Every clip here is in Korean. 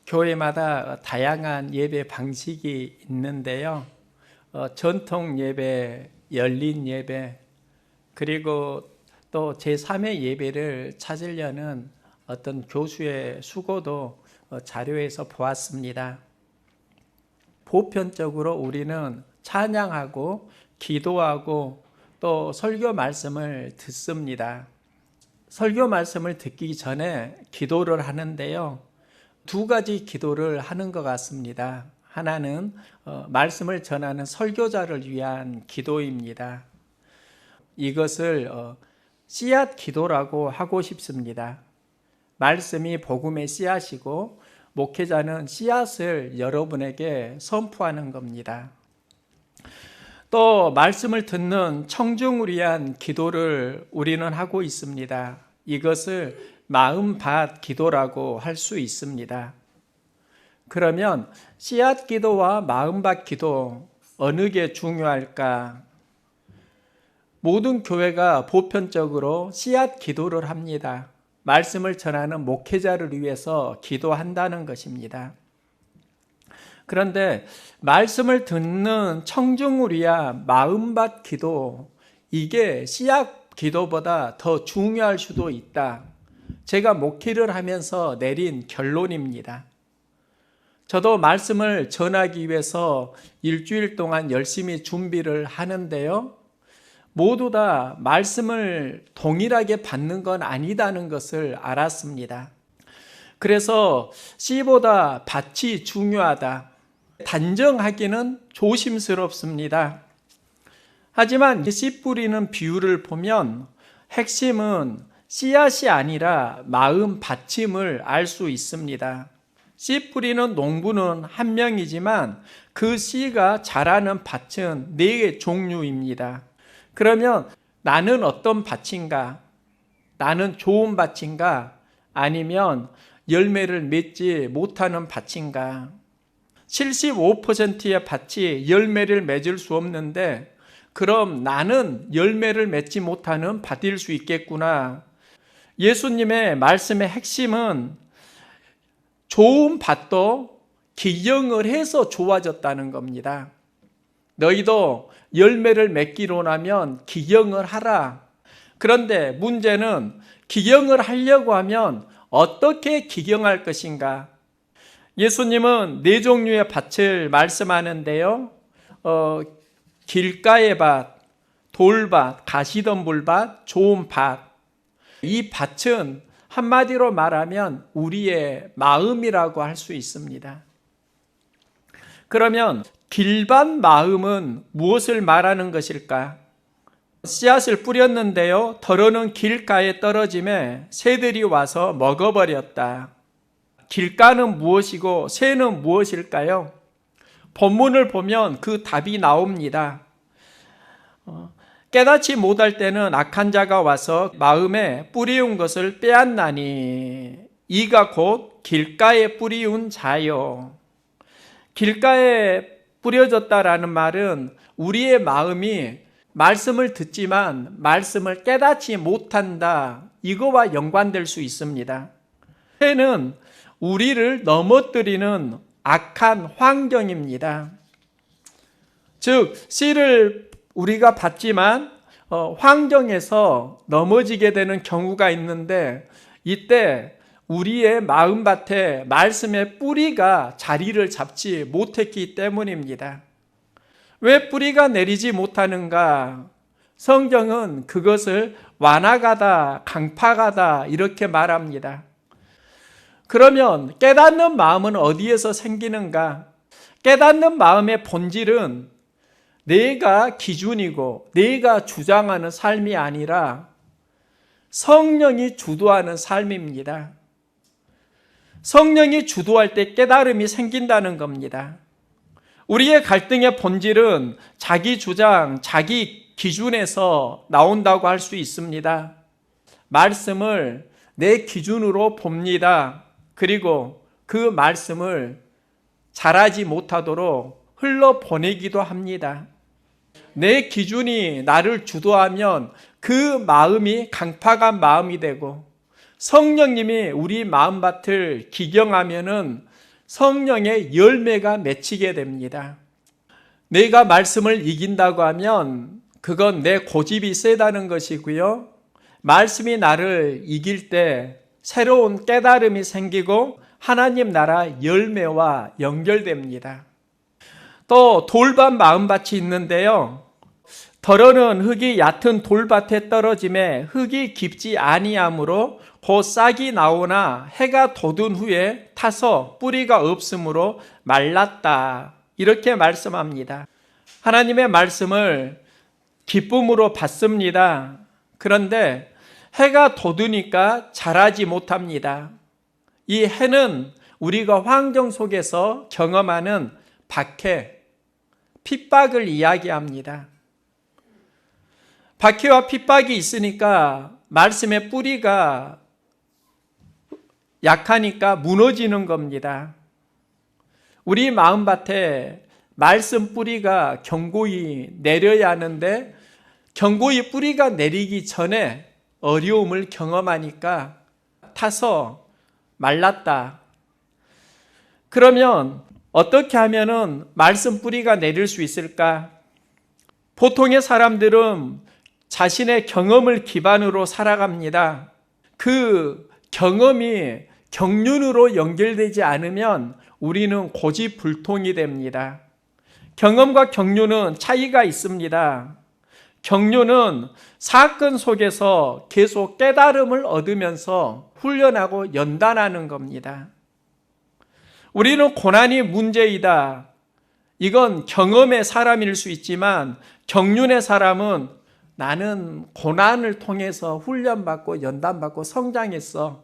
교회마다 다양한 예배 방식이 있는데요. 전통 예배, 열린 예배, 그리고 또 제3의 예배를 찾으려는 어떤 교수의 수고도 자료에서 보았습니다. 보편적으로 우리는 찬양하고 기도하고 또 설교 말씀을 듣습니다. 설교 말씀을 듣기 전에 기도를 하는데요. 두 가지 기도를 하는 것 같습니다. 하나는 말씀을 전하는 설교자를 위한 기도입니다. 이것을 씨앗 기도라고 하고 싶습니다. 말씀이 복음의 씨앗이고 목회자는 씨앗을 여러분에게 선포하는 겁니다. 또 말씀을 듣는 청중을 위한 기도를 우리는 하고 있습니다. 이것을 마음밭 기도라고 할 수 있습니다. 그러면 씨앗 기도와 마음밭 기도 어느 게 중요할까? 모든 교회가 보편적으로 씨앗 기도를 합니다. 말씀을 전하는 목회자를 위해서 기도한다는 것입니다. 그런데 말씀을 듣는 청중을 위한 마음밭 기도, 이게 씨앗 기도보다 더 중요할 수도 있다. 제가 목회를 하면서 내린 결론입니다. 저도 말씀을 전하기 위해서 일주일 동안 열심히 준비를 하는데요. 모두 다 말씀을 동일하게 받는 건 아니다는 것을 알았습니다. 그래서 씨보다 밭이 중요하다. 단정하기는 조심스럽습니다. 하지만 씨 뿌리는 비유를 보면 핵심은 씨앗이 아니라 마음 받침을 알 수 있습니다. 씨 뿌리는 농부는 한 명이지만 그 씨가 자라는 밭은 4개 종류입니다. 그러면 나는 어떤 밭인가? 나는 좋은 밭인가? 아니면 열매를 맺지 못하는 밭인가? 75%의 밭이 열매를 맺을 수 없는데 그럼 나는 열매를 맺지 못하는 밭일 수 있겠구나. 예수님의 말씀의 핵심은 좋은 밭도 기경을 해서 좋아졌다는 겁니다. 너희도 열매를 맺기로 나면 기경을 하라. 그런데 문제는 기경을 하려고 하면 어떻게 기경할 것인가? 예수님은 4종류의 밭을 말씀하는데요. 길가의 밭, 돌밭, 가시덤불밭, 좋은 밭. 이 밭은 한마디로 말하면 우리의 마음이라고 할 수 있습니다. 그러면 길밭 마음은 무엇을 말하는 것일까? 씨앗을 뿌렸는데요. 덜어는 길가에 떨어짐에 새들이 와서 먹어버렸다. 길가는 무엇이고 새는 무엇일까요? 본문을 보면 그 답이 나옵니다. 깨닫지 못할 때는 악한 자가 와서 마음에 뿌리운 것을 빼앗나니 이가 곧 길가에 뿌리운 자요. 길가에 뿌려졌다라는 말은 우리의 마음이 말씀을 듣지만 말씀을 깨닫지 못한다. 이거와 연관될 수 있습니다. 새는 우리를 넘어뜨리는 악한 환경입니다. 즉 씨를 우리가 받지만 환경에서 넘어지게 되는 경우가 있는데 이때 우리의 마음밭에 말씀의 뿌리가 자리를 잡지 못했기 때문입니다. 왜 뿌리가 내리지 못하는가? 성경은 그것을 완악하다, 강팍하다 이렇게 말합니다. 그러면 깨닫는 마음은 어디에서 생기는가? 깨닫는 마음의 본질은 내가 기준이고 내가 주장하는 삶이 아니라 성령이 주도하는 삶입니다. 성령이 주도할 때 깨달음이 생긴다는 겁니다. 우리의 갈등의 본질은 자기 주장, 자기 기준에서 나온다고 할 수 있습니다. 말씀을 내 기준으로 봅니다. 그리고 그 말씀을 잘하지 못하도록 흘러보내기도 합니다. 내 기준이 나를 주도하면 그 마음이 강팍한 마음이 되고 성령님이 우리 마음밭을 기경하면은 성령의 열매가 맺히게 됩니다. 내가 말씀을 이긴다고 하면 그건 내 고집이 세다는 것이고요. 말씀이 나를 이길 때 새로운 깨달음이 생기고 하나님 나라 열매와 연결됩니다. 또 돌밭 마음밭이 있는데요. 덜어는 흙이 얕은 돌밭에 떨어짐에 흙이 깊지 아니하므로 곧 싹이 나오나 해가 돋은 후에 타서 뿌리가 없으므로 말랐다. 이렇게 말씀합니다. 하나님의 말씀을 기쁨으로 받습니다. 그런데 해가 돋으니까 자라지 못합니다. 이 해는 우리가 환경 속에서 경험하는 박해, 핍박을 이야기합니다. 박해와 핍박이 있으니까 말씀의 뿌리가 약하니까 무너지는 겁니다. 우리 마음밭에 말씀 뿌리가 견고히 내려야 하는데 견고히 뿌리가 내리기 전에 어려움을 경험하니까 타서 말랐다. 그러면 어떻게 하면은 말씀 뿌리가 내릴 수 있을까? 보통의 사람들은 자신의 경험을 기반으로 살아갑니다. 그 경험이 경륜으로 연결되지 않으면 우리는 고집불통이 됩니다. 경험과 경륜은 차이가 있습니다. 경륜은 사건 속에서 계속 깨달음을 얻으면서 훈련하고 연단하는 겁니다. 우리는 고난이 문제이다. 이건 경험의 사람일 수 있지만 경륜의 사람은 나는 고난을 통해서 훈련받고 연단받고 성장했어.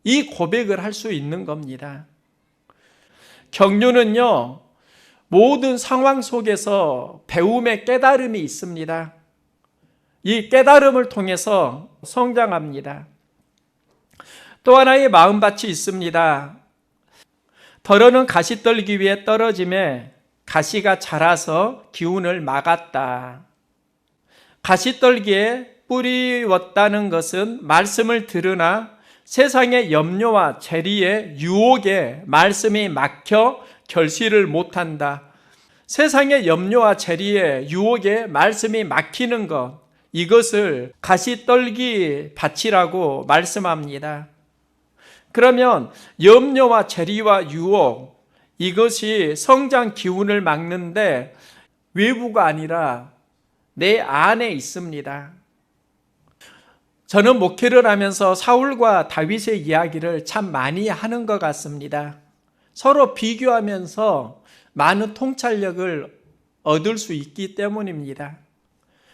이 고백을 할 수 있는 겁니다. 경륜은요, 모든 상황 속에서 배움의 깨달음이 있습니다. 이 깨달음을 통해서 성장합니다. 또 하나의 마음밭이 있습니다. 덜어는 가시떨기 위에 떨어짐에 가시가 자라서 기운을 막았다. 가시떨기에 뿌리웠다는 것은 말씀을 들으나 세상의 염려와 재리의 유혹에 말씀이 막혀 결실을 못한다. 세상의 염려와 재리의 유혹에 말씀이 막히는 것, 이것을 가시떨기 밭이라고 말씀합니다. 그러면 염려와 재리와 유혹, 이것이 성장 기운을 막는데 외부가 아니라 내 안에 있습니다. 저는 목회를 하면서 사울과 다윗의 이야기를 참 많이 하는 것 같습니다. 서로 비교하면서 많은 통찰력을 얻을 수 있기 때문입니다.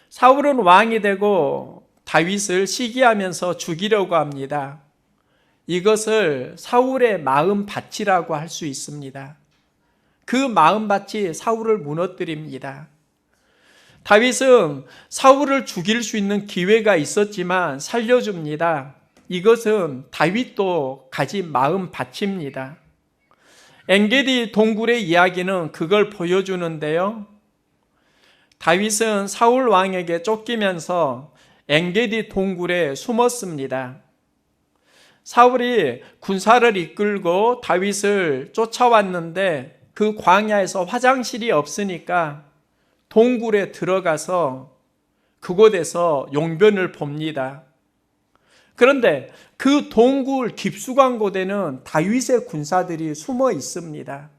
사울은 왕이 되고 다윗을 시기하면서 죽이려고 합니다. 이것을 사울의 마음밭이라고 할 수 있습니다. 그 마음밭이 사울을 무너뜨립니다. 다윗은 사울을 죽일 수 있는 기회가 있었지만 살려줍니다. 이것은 다윗도 가진 마음밭입니다. 엔게디 동굴의 이야기는 그걸 보여주는데요. 다윗은 사울 왕에게 쫓기면서 엔게디 동굴에 숨었습니다. 사울이 군사를 이끌고 다윗을 쫓아왔는데 그 광야에서 화장실이 없으니까 동굴에 들어가서 그곳에서 용변을 봅니다. 그런데 그 동굴 깊숙한 곳에는 다윗의 군사들이 숨어 있습니다.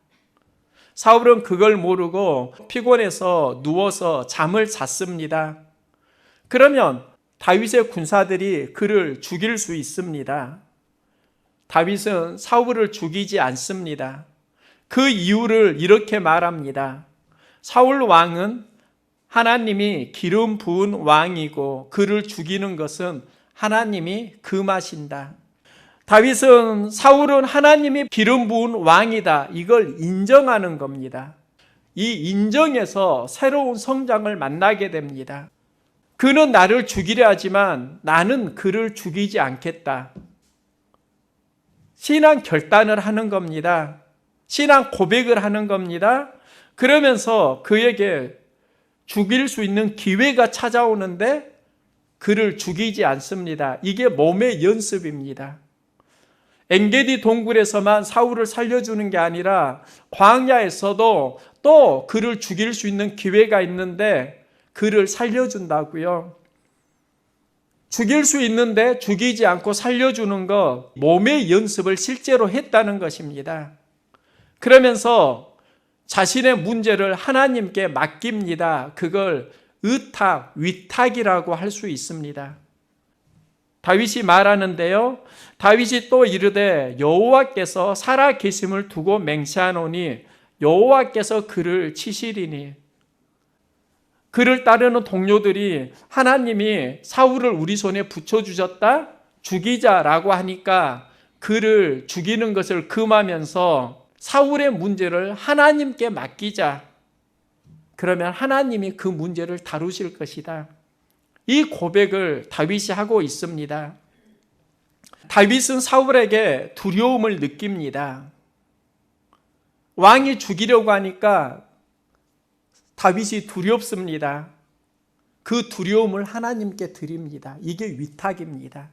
사울은 그걸 모르고 피곤해서 누워서 잠을 잤습니다. 그러면 다윗의 군사들이 그를 죽일 수 있습니다. 다윗은 사울을 죽이지 않습니다. 그 이유를 이렇게 말합니다. 사울 왕은 하나님이 기름 부은 왕이고 그를 죽이는 것은 하나님이 금하신다. 다윗은 사울은 하나님이 기름 부은 왕이다. 이걸 인정하는 겁니다. 이 인정에서 새로운 성장을 만나게 됩니다. 그는 나를 죽이려 하지만 나는 그를 죽이지 않겠다. 신앙 결단을 하는 겁니다. 신앙 고백을 하는 겁니다. 그러면서 그에게 죽일 수 있는 기회가 찾아오는데 그를 죽이지 않습니다. 이게 몸의 연습입니다. 엔게디 동굴에서만 사울을 살려주는 게 아니라 광야에서도 또 그를 죽일 수 있는 기회가 있는데 그를 살려준다고요. 죽일 수 있는데 죽이지 않고 살려주는 것, 몸의 연습을 실제로 했다는 것입니다. 그러면서 자신의 문제를 하나님께 맡깁니다. 그걸 의탁, 위탁이라고 할 수 있습니다. 다윗이 말하는데요. 다윗이 또 이르되 여호와께서 살아 계심을 두고 맹세하노니 여호와께서 그를 치시리니. 그를 따르는 동료들이 하나님이 사울을 우리 손에 붙여주셨다? 죽이자라고 하니까 그를 죽이는 것을 금하면서 사울의 문제를 하나님께 맡기자. 그러면 하나님이 그 문제를 다루실 것이다. 이 고백을 다윗이 하고 있습니다. 다윗은 사울에게 두려움을 느낍니다. 왕이 죽이려고 하니까 다윗이 두렵습니다. 그 두려움을 하나님께 드립니다. 이게 위탁입니다.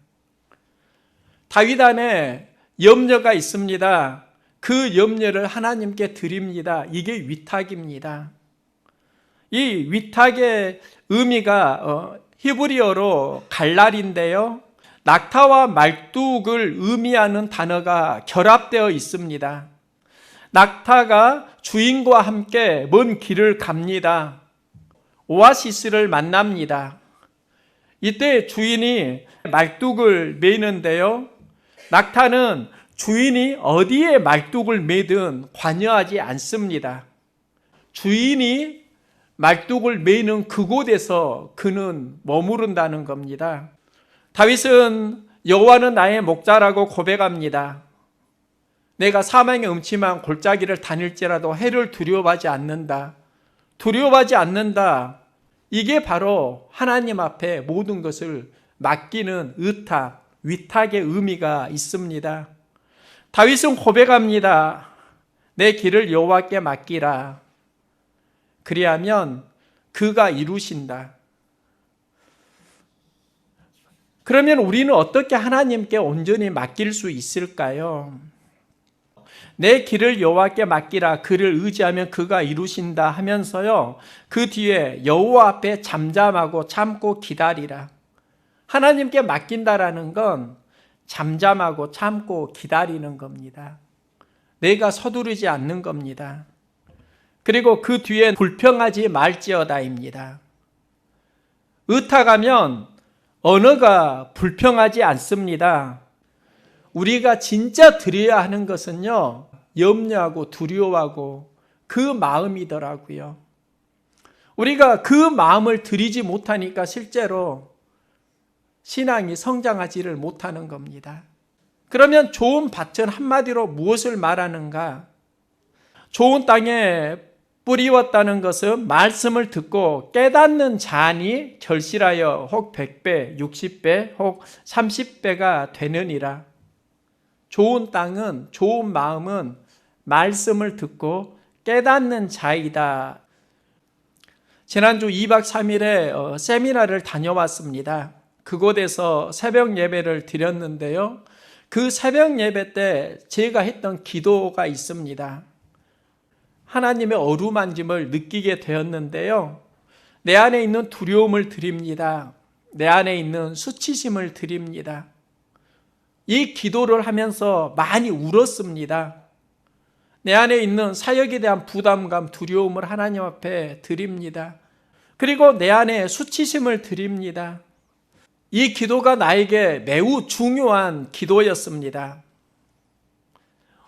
다윗 안에 염려가 있습니다. 그 염려를 하나님께 드립니다. 이게 위탁입니다. 이 위탁의 의미가 히브리어로 갈랄인데요. 낙타와 말뚝을 의미하는 단어가 결합되어 있습니다. 낙타가 주인과 함께 먼 길을 갑니다. 오아시스를 만납니다. 이때 주인이 말뚝을 매는데요. 낙타는 주인이 어디에 말뚝을 매든 관여하지 않습니다. 주인이 말뚝을 매는 그곳에서 그는 머무른다는 겁니다. 다윗은 여호와는 나의 목자라고 고백합니다. 내가 사망의 음침한 골짜기를 다닐지라도 해를 두려워하지 않는다. 두려워하지 않는다. 이게 바로 하나님 앞에 모든 것을 맡기는 의탁, 위탁의 의미가 있습니다. 다윗은 고백합니다. 내 길을 여호와께 맡기라. 그리하면 그가 이루신다. 그러면 우리는 어떻게 하나님께 온전히 맡길 수 있을까요? 내 길을 여호와께 맡기라. 그를 의지하면 그가 이루신다 하면서요. 그 뒤에 여호와 앞에 잠잠하고 참고 기다리라. 하나님께 맡긴다라는 건 잠잠하고 참고 기다리는 겁니다. 내가 서두르지 않는 겁니다. 그리고 그 뒤에 불평하지 말지어다입니다. 의탁하면 언어가 불평하지 않습니다. 우리가 진짜 드려야 하는 것은요, 염려하고 두려워하고 그 마음이더라고요. 우리가 그 마음을 드리지 못하니까 실제로 신앙이 성장하지를 못하는 겁니다. 그러면 좋은 밭은 한마디로 무엇을 말하는가? 좋은 땅에 뿌리웠다는 것은 말씀을 듣고 깨닫는 자니 결실하여 혹 100배, 60배, 혹 30배가 되느니라. 좋은 땅은, 좋은 마음은 말씀을 듣고 깨닫는 자이다. 지난주 2박 3일에 세미나를 다녀왔습니다. 그곳에서 새벽 예배를 드렸는데요. 그 새벽 예배 때 제가 했던 기도가 있습니다. 하나님의 어루만짐을 느끼게 되었는데요. 내 안에 있는 두려움을 드립니다. 내 안에 있는 수치심을 드립니다. 이 기도를 하면서 많이 울었습니다. 내 안에 있는 사역에 대한 부담감, 두려움을 하나님 앞에 드립니다. 그리고 내 안에 수치심을 드립니다. 이 기도가 나에게 매우 중요한 기도였습니다.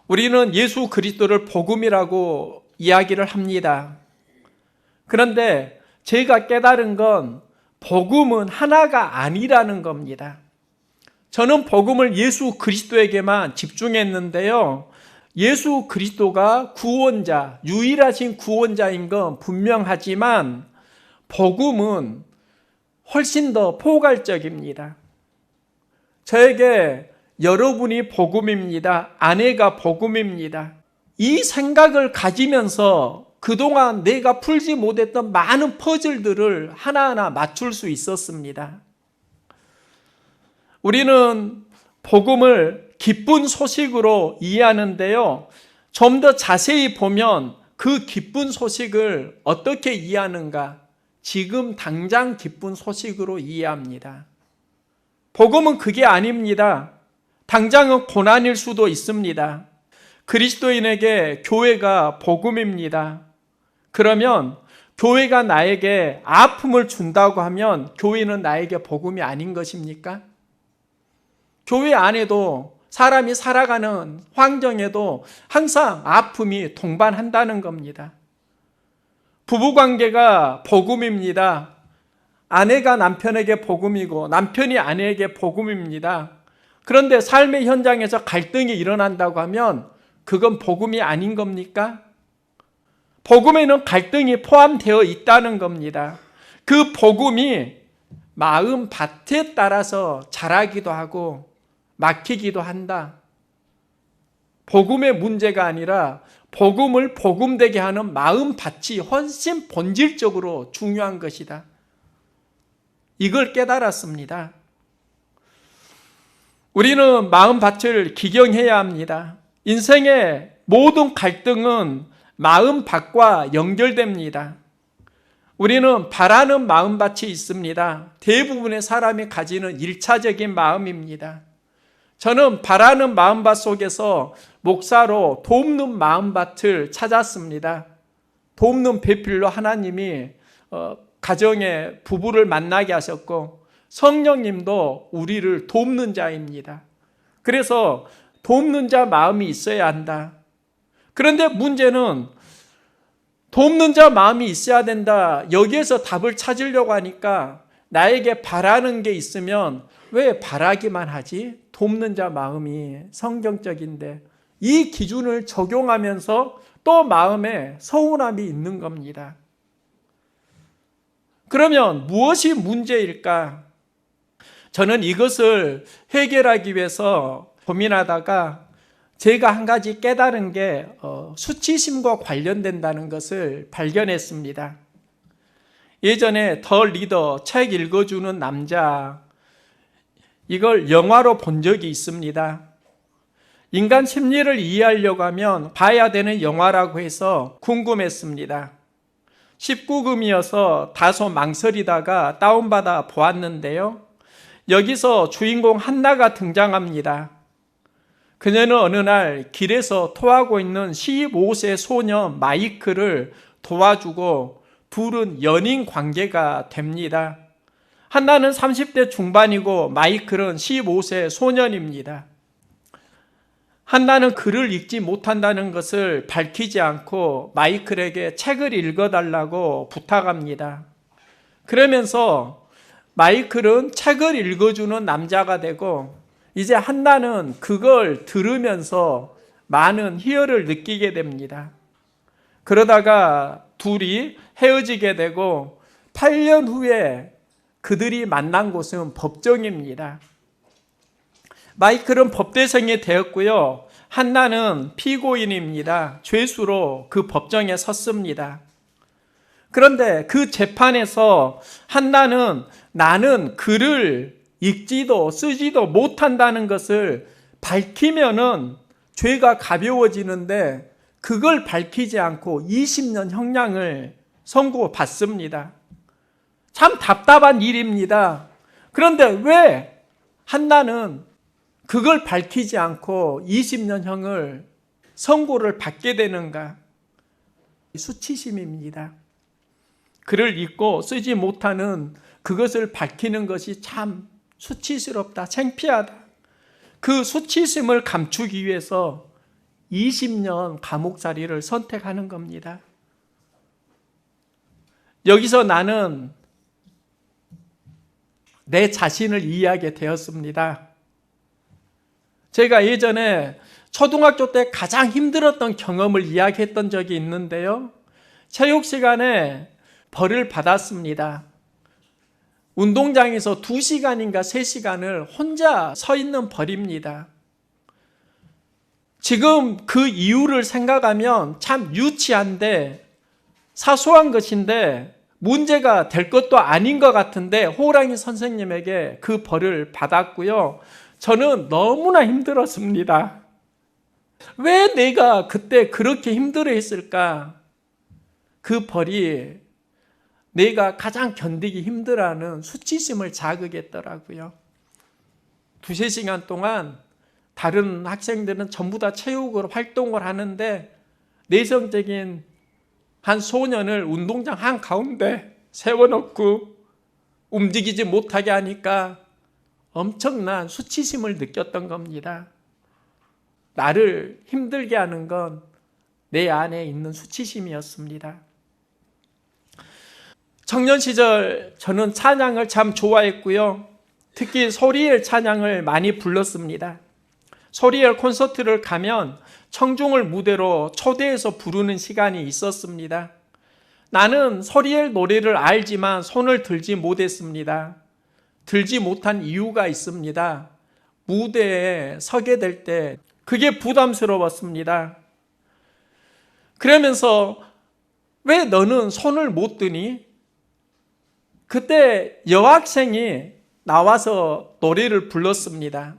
우리는 예수 그리스도를 복음이라고 이야기를 합니다. 그런데 제가 깨달은 건 복음은 하나가 아니라는 겁니다. 저는 복음을 예수 그리스도에게만 집중했는데요. 예수 그리스도가 구원자, 유일하신 구원자인 건 분명하지만 복음은 훨씬 더 포괄적입니다. 저에게 여러분이 복음입니다. 아내가 복음입니다. 이 생각을 가지면서 그동안 내가 풀지 못했던 많은 퍼즐들을 하나하나 맞출 수 있었습니다. 우리는 복음을 기쁜 소식으로 이해하는데요. 좀 더 자세히 보면 그 기쁜 소식을 어떻게 이해하는가? 지금 당장 기쁜 소식으로 이해합니다. 복음은 그게 아닙니다. 당장은 고난일 수도 있습니다. 그리스도인에게 교회가 복음입니다. 그러면 교회가 나에게 아픔을 준다고 하면 교회는 나에게 복음이 아닌 것입니까? 교회 안에도 사람이 살아가는 환경에도 항상 아픔이 동반한다는 겁니다. 부부관계가 복음입니다. 아내가 남편에게 복음이고 남편이 아내에게 복음입니다. 그런데 삶의 현장에서 갈등이 일어난다고 하면 그건 복음이 아닌 겁니까? 복음에는 갈등이 포함되어 있다는 겁니다. 그 복음이 마음 밭에 따라서 자라기도 하고 막히기도 한다. 복음의 문제가 아니라 복음을 복음되게 하는 마음 밭이 훨씬 본질적으로 중요한 것이다. 이걸 깨달았습니다. 우리는 마음 밭을 기경해야 합니다. 인생의 모든 갈등은 마음 밭과 연결됩니다. 우리는 바라는 마음 밭이 있습니다. 대부분의 사람이 가지는 1차적인 마음입니다. 저는 바라는 마음밭 속에서 목사로 돕는 마음밭을 찾았습니다. 돕는 배필로 하나님이 가정에 부부를 만나게 하셨고 성령님도 우리를 돕는 자입니다. 그래서 돕는 자 마음이 있어야 한다. 그런데 문제는 돕는 자 마음이 있어야 된다. 여기에서 답을 찾으려고 하니까 나에게 바라는 게 있으면 왜 바라기만 하지? 돕는 자 마음이 성경적인데 이 기준을 적용하면서 또 마음에 서운함이 있는 겁니다. 그러면 무엇이 문제일까? 저는 이것을 해결하기 위해서 고민하다가 제가 한 가지 깨달은 게 수치심과 관련된다는 것을 발견했습니다. 예전에 더 리더 책 읽어주는 남자 이걸 영화로 본 적이 있습니다. 인간 심리를 이해하려고 하면 봐야 되는 영화라고 해서 궁금했습니다. 19금이어서 다소 망설이다가 다운받아 보았는데요. 여기서 주인공 한나가 등장합니다. 그녀는 어느 날 길에서 토하고 있는 15세 소녀 마이클을 도와주고 둘은 연인 관계가 됩니다. 한나는 30대 중반이고 마이클은 15세 소년입니다. 한나는 글을 읽지 못한다는 것을 밝히지 않고 마이클에게 책을 읽어달라고 부탁합니다. 그러면서 마이클은 책을 읽어주는 남자가 되고 이제 한나는 그걸 들으면서 많은 희열을 느끼게 됩니다. 그러다가 둘이 헤어지게 되고 8년 후에 그들이 만난 곳은 법정입니다. 마이클은 법대생이 되었고요. 한나는 피고인입니다. 죄수로 그 법정에 섰습니다. 그런데 그 재판에서 한나는 나는 글을 읽지도 쓰지도 못한다는 것을 밝히면은 죄가 가벼워지는데 그걸 밝히지 않고 20년 형량을 선고받습니다. 참 답답한 일입니다. 그런데 왜 한나는 그걸 밝히지 않고 20년형을 선고를 받게 되는가? 수치심입니다. 글을 읽고 쓰지 못하는 그것을 밝히는 것이 참 수치스럽다, 창피하다. 그 수치심을 감추기 위해서 20년 감옥살이를 선택하는 겁니다. 여기서 나는 내 자신을 이해하게 되었습니다. 제가 예전에 초등학교 때 가장 힘들었던 경험을 이야기했던 적이 있는데요. 체육 시간에 벌을 받았습니다. 운동장에서 2시간인가 3시간을 혼자 서 있는 벌입니다. 지금 그 이유를 생각하면 참 유치한데 사소한 것인데 문제가 될 것도 아닌 것 같은데 호랑이 선생님에게 그 벌을 받았고요. 저는 너무나 힘들었습니다. 왜 내가 그때 그렇게 힘들어 했을까? 그 벌이 내가 가장 견디기 힘들어하는 수치심을 자극했더라고요. 2-3시간 동안 다른 학생들은 전부 다 체육으로 활동을 하는데 내성적인 한 소년을 운동장 한가운데 세워놓고 움직이지 못하게 하니까 엄청난 수치심을 느꼈던 겁니다. 나를 힘들게 하는 건 내 안에 있는 수치심이었습니다. 청년 시절 저는 찬양을 참 좋아했고요. 특히 소리엘 찬양을 많이 불렀습니다. 소리엘 콘서트를 가면 청중을 무대로 초대해서 부르는 시간이 있었습니다. 나는 소리엘 노래를 알지만 손을 들지 못했습니다. 들지 못한 이유가 있습니다. 무대에 서게 될 때 그게 부담스러웠습니다. 그러면서 왜 너는 손을 못 드니? 그때 여학생이 나와서 노래를 불렀습니다.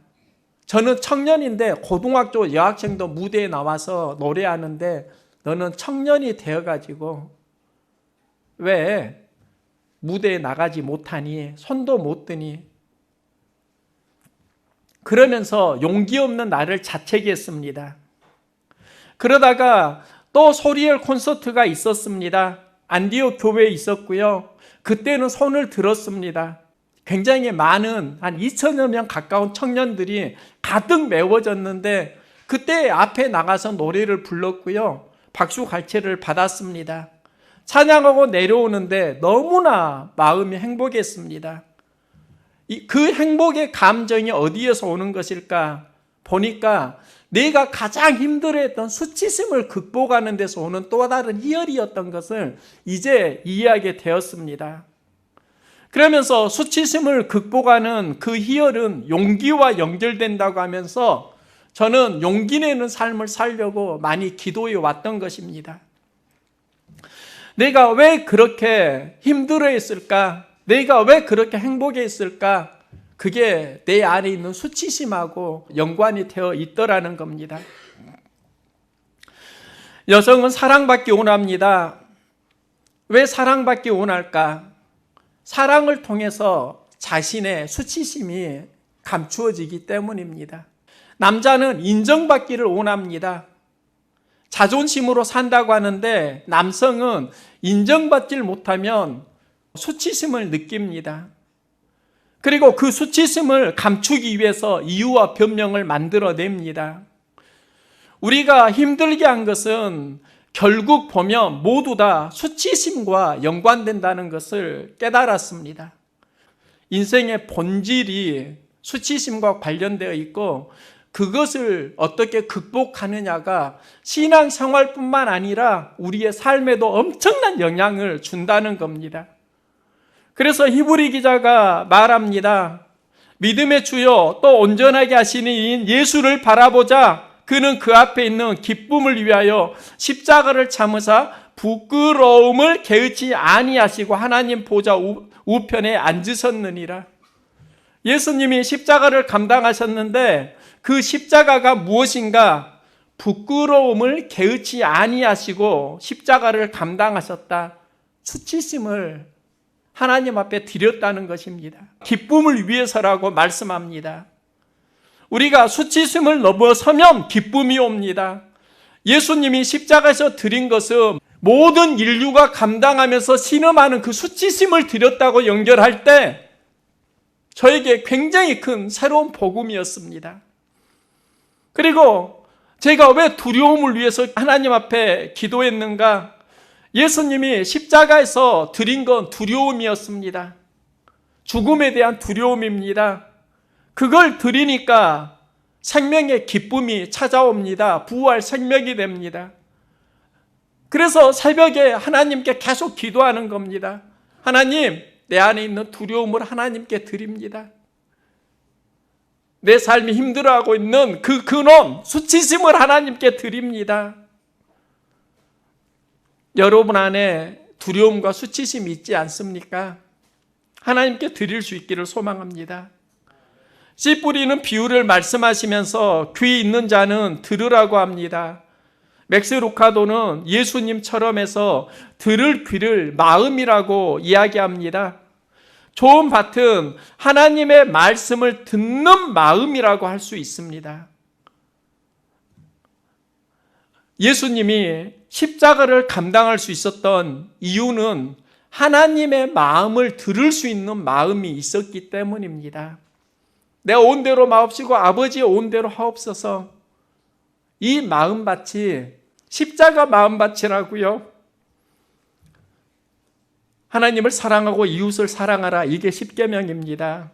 저는 청년인데 고등학교 여학생도 무대에 나와서 노래하는데 너는 청년이 되어가지고 왜 무대에 나가지 못하니? 손도 못 드니? 그러면서 용기 없는 나를 자책했습니다. 그러다가 또 소리엘 콘서트가 있었습니다. 안디옥 교회에 있었고요. 그때는 손을 들었습니다. 굉장히 많은 한 2,000여 명 가까운 청년들이 가득 메워졌는데 그때 앞에 나가서 노래를 불렀고요. 박수 갈채를 받았습니다. 찬양하고 내려오는데 너무나 마음이 행복했습니다. 그 행복의 감정이 어디에서 오는 것일까? 보니까 내가 가장 힘들어했던 수치심을 극복하는 데서 오는 또 다른 희열이었던 것을 이제 이해하게 되었습니다. 그러면서 수치심을 극복하는 그 희열은 용기와 연결된다고 하면서 저는 용기 내는 삶을 살려고 많이 기도해 왔던 것입니다. 내가 왜 그렇게 힘들어했을까? 내가 왜 그렇게 행복했을까? 그게 내 안에 있는 수치심하고 연관이 되어 있더라는 겁니다. 여성은 사랑받기 원합니다. 왜 사랑받기 원할까? 사랑을 통해서 자신의 수치심이 감추어지기 때문입니다. 남자는 인정받기를 원합니다. 자존심으로 산다고 하는데 남성은 인정받질 못하면 수치심을 느낍니다. 그리고 그 수치심을 감추기 위해서 이유와 변명을 만들어냅니다. 우리가 힘들게 한 것은 결국 보면 모두 다 수치심과 연관된다는 것을 깨달았습니다. 인생의 본질이 수치심과 관련되어 있고 그것을 어떻게 극복하느냐가 신앙생활뿐만 아니라 우리의 삶에도 엄청난 영향을 준다는 겁니다. 그래서 히브리 기자가 말합니다. 믿음의 주요 또 온전하게 하시는 이인 예수를 바라보자. 그는 그 앞에 있는 기쁨을 위하여 십자가를 참으사 부끄러움을 개의치 아니하시고 하나님 보좌 우편에 앉으셨느니라. 예수님이 십자가를 감당하셨는데 그 십자가가 무엇인가? 부끄러움을 개의치 아니하시고 십자가를 감당하셨다. 수치심을 하나님 앞에 드렸다는 것입니다. 기쁨을 위해서라고 말씀합니다. 우리가 수치심을 넘어서면 기쁨이 옵니다. 예수님이 십자가에서 드린 것은 모든 인류가 감당하면서 신음하는 그 수치심을 드렸다고 연결할 때 저에게 굉장히 큰 새로운 복음이었습니다. 그리고 제가 왜 두려움을 위해서 하나님 앞에 기도했는가? 예수님이 십자가에서 드린 건 두려움이었습니다. 죽음에 대한 두려움입니다. 그걸 드리니까 생명의 기쁨이 찾아옵니다. 부활 생명이 됩니다. 그래서 새벽에 하나님께 계속 기도하는 겁니다. 하나님, 내 안에 있는 두려움을 하나님께 드립니다. 내 삶이 힘들어하고 있는 그 근원, 수치심을 하나님께 드립니다. 여러분 안에 두려움과 수치심이 있지 않습니까? 하나님께 드릴 수 있기를 소망합니다. 씨 뿌리는 비유를 말씀하시면서 귀 있는 자는 들으라고 합니다. 맥스 루카도는 예수님처럼 해서 들을 귀를 마음이라고 이야기합니다. 좋은 밭은 하나님의 말씀을 듣는 마음이라고 할 수 있습니다. 예수님이 십자가를 감당할 수 있었던 이유는 하나님의 마음을 들을 수 있는 마음이 있었기 때문입니다. 내 온 대로 마옵시고 아버지의 온 대로 하옵소서. 이 마음밭이 십자가 마음밭이라고요. 하나님을 사랑하고 이웃을 사랑하라. 이게 십계명입니다.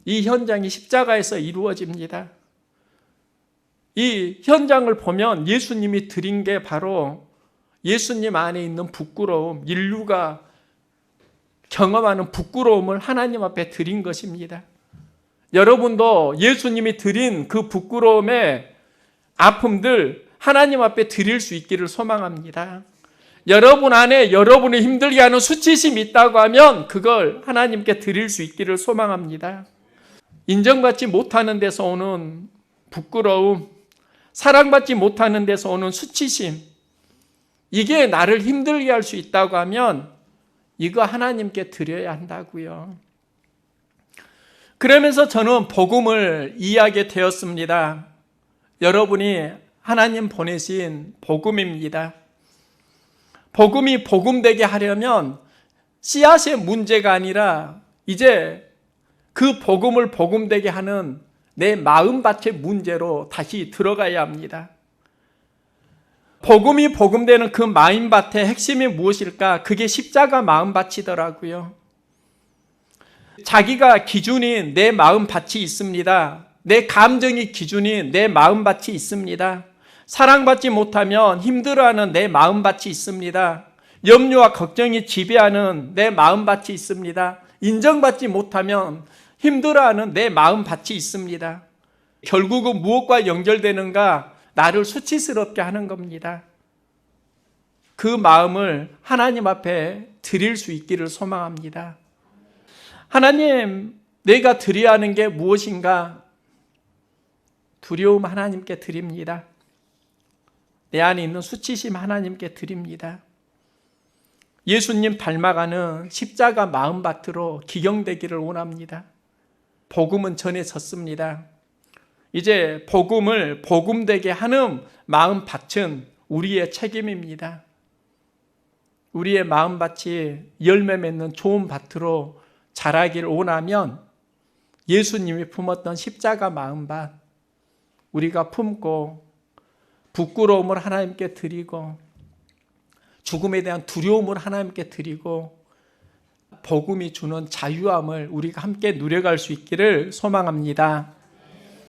이 현장이 십자가에서 이루어집니다. 이 현장을 보면 예수님이 드린 게 바로 예수님 안에 있는 부끄러움, 인류가 경험하는 부끄러움을 하나님 앞에 드린 것입니다. 여러분도 예수님이 드린 그 부끄러움의 아픔들 하나님 앞에 드릴 수 있기를 소망합니다. 여러분 안에 여러분을 힘들게 하는 수치심이 있다고 하면 그걸 하나님께 드릴 수 있기를 소망합니다. 인정받지 못하는 데서 오는 부끄러움, 사랑받지 못하는 데서 오는 수치심, 이게 나를 힘들게 할 수 있다고 하면 이거 하나님께 드려야 한다고요. 그러면서 저는 복음을 이해하게 되었습니다. 여러분이 하나님 보내신 복음입니다. 복음이 복음되게 하려면 씨앗의 문제가 아니라 이제 그 복음을 복음되게 하는 내 마음밭의 문제로 다시 들어가야 합니다. 복음이 복음되는 그 마음밭의 핵심이 무엇일까? 그게 십자가 마음밭이더라고요. 자기가 기준인 내 마음밭이 있습니다. 내 감정이 기준인 내 마음밭이 있습니다. 사랑받지 못하면 힘들어하는 내 마음밭이 있습니다. 염려와 걱정이 지배하는 내 마음밭이 있습니다. 인정받지 못하면 힘들어하는 내 마음밭이 있습니다. 결국은 무엇과 연결되는가? 나를 수치스럽게 하는 겁니다. 그 마음을 하나님 앞에 드릴 수 있기를 소망합니다. 하나님, 내가 드려야 하는 게 무엇인가? 두려움 하나님께 드립니다. 내 안에 있는 수치심 하나님께 드립니다. 예수님 닮아가는 십자가 마음밭으로 기경되기를 원합니다. 복음은 전해졌습니다. 이제 복음을 복음되게 하는 마음밭은 우리의 책임입니다. 우리의 마음밭이 열매 맺는 좋은 밭으로 자라기를 원하면 예수님이 품었던 십자가 마음밭 우리가 품고 부끄러움을 하나님께 드리고 죽음에 대한 두려움을 하나님께 드리고 복음이 주는 자유함을 우리가 함께 누려갈 수 있기를 소망합니다.